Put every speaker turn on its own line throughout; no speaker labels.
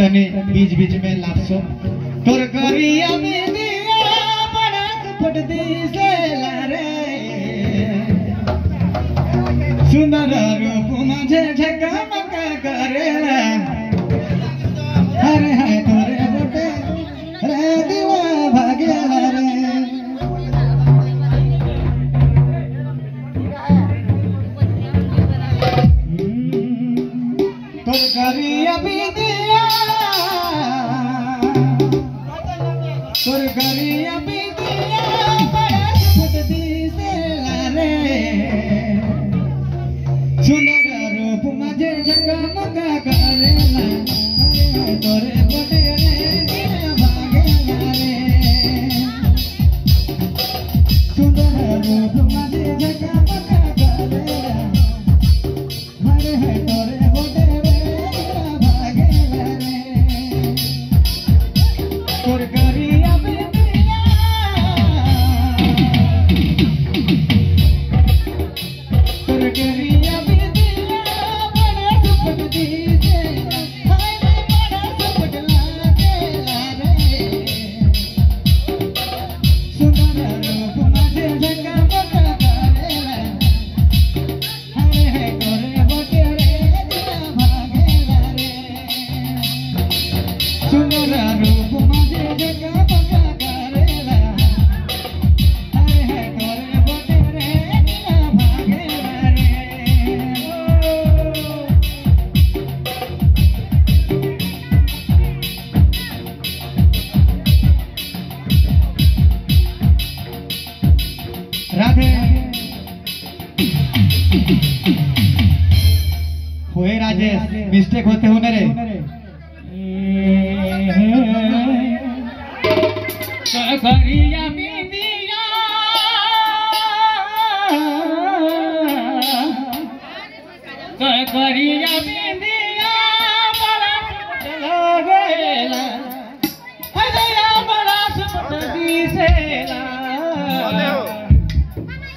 तने बीच बीच में लापसो तोर करिया में दिया बड़ा कपट दिसे लारे सुंदर रूप मुझे झकमक करेला हरे है तोरे बोटे रे दीवा भागेला रे तोर करिया में दिया तोर करिया में दिया बड़ा कपट दिसे लारे सुंदर रूप मुझे झकमक करेला तोरे बोटे रे दीवा भागेला रे सुंदर रूप मुझे झकमक करेला हरे है तोरे बोटे रे दीवा भागेला रे तोर करिया में दिया तोर करिया में दिया बड़ा कपट दिसे हाय रे बड़ा कपट लागेला रे सुंदर रूप मुझे झकमक करेला हरे है तोरे बोटे रे दीवा भागेला रे सुंदर रूप मुझे झकमक करेला हरे है तोरे बोटे रे दीवा भागेला रे राधे होए राजेश मिस्टेक होते होने रे करिया में दिया करिया में दिया बड़ा लगेला हरिया बड़ा सुपट दिसेला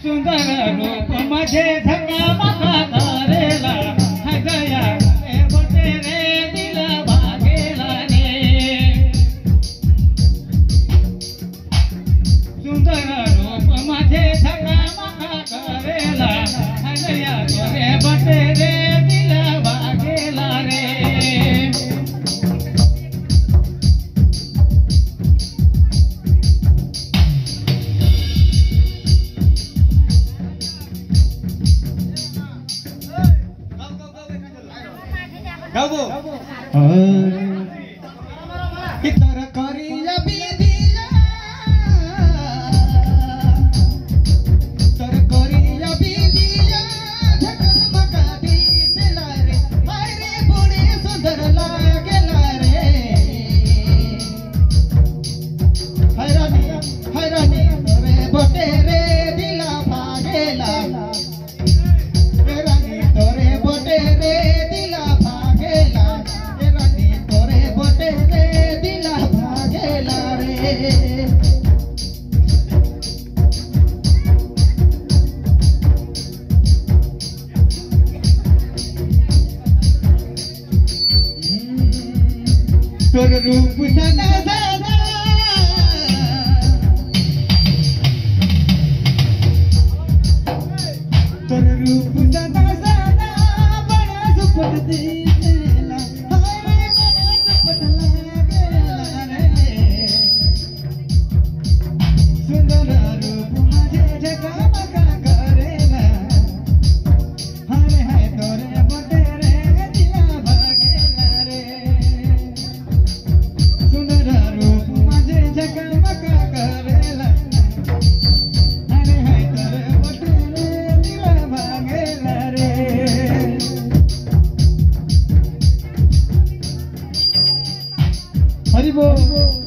सुंदर रूप मुझे झकमक करेला हृदय में बोटे रे दिल भागेला रे सुंदर रूप मुझे झकमक करेला हृदय में बोटे रे दिल भागेला रे गाबो कि तोर करिया में दिया तोर करिया में दिया झकमक दिसेला रे हाय रे बड़े सुंदर लागेला रे हैरानी तोरे बोटे रे दिला भागेला हैरानी तोरे बोटे रे दिला भागेला हैरानी तोरे बोटे रे दिला भागेला रे तोर रूप सदा सदा तोर रूप सदा सदा बड़ा सुपट दिसेला हाय रे बड़ा सुपट लागेला रे सुंदर रूप मुझे झकमक करेला हरे है तोरे बोटे रे दिला भागेला रे सुंदर रूप मुझे झकमक करेला हरे है तोरे बोटे रे दिला भागेला रे हरि बोल।